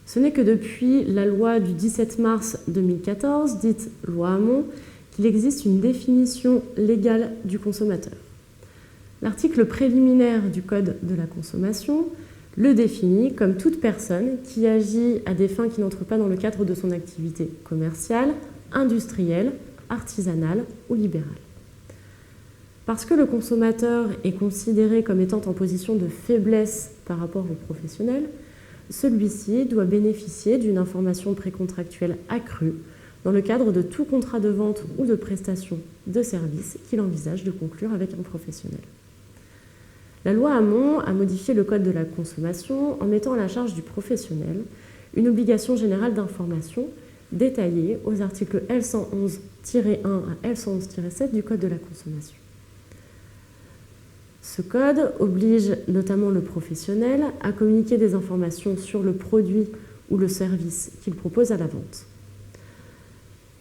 Ce n'est que depuis la loi du 17 mars 2014, dite loi Hamon, qu'il existe une définition légale du consommateur. L'article préliminaire du Code de la consommation le définit comme toute personne qui agit à des fins qui n'entrent pas dans le cadre de son activité commerciale, industrielle, artisanale ou libérale. Parce que le consommateur est considéré comme étant en position de faiblesse par rapport au professionnel, celui-ci doit bénéficier d'une information précontractuelle accrue dans le cadre de tout contrat de vente ou de prestation de services qu'il envisage de conclure avec un professionnel. La loi Hamon a modifié le Code de la consommation en mettant à la charge du professionnel une obligation générale d'information détaillée aux articles L111-1 à L111-7 du Code de la consommation. Ce code oblige notamment le professionnel à communiquer des informations sur le produit ou le service qu'il propose à la vente.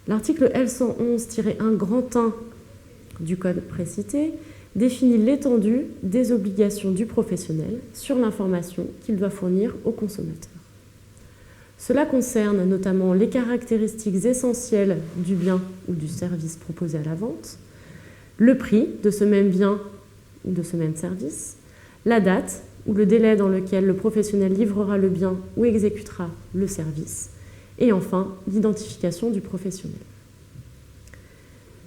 L'article L111-1 du code précité définit l'étendue des obligations du professionnel sur l'information qu'il doit fournir au consommateur. Cela concerne notamment les caractéristiques essentielles du bien ou du service proposé à la vente, le prix de ce même bien ou de ce même service, la date ou le délai dans lequel le professionnel livrera le bien ou exécutera le service, et enfin l'identification du professionnel.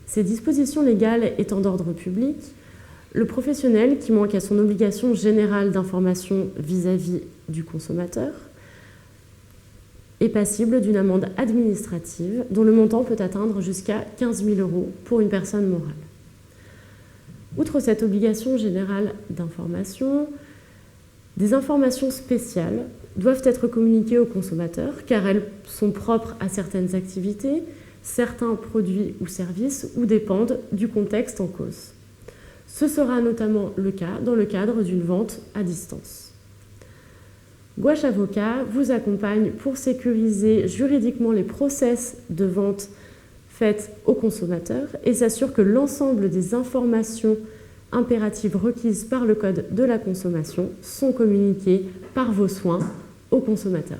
Ces dispositions légales étant d'ordre public, le professionnel qui manque à son obligation générale d'information vis-à-vis du consommateur est passible d'une amende administrative dont le montant peut atteindre jusqu'à 15 000 € pour une personne morale. Outre cette obligation générale d'information, des informations spéciales doivent être communiquées aux consommateurs car elles sont propres à certaines activités, certains produits ou services ou dépendent du contexte en cause. Ce sera notamment le cas dans le cadre d'une vente à distance. Gouache Avocat vous accompagne pour sécuriser juridiquement les process de vente faites aux consommateurs et s'assure que l'ensemble des informations impératives requises par le Code de la consommation sont communiquées par vos soins aux consommateurs.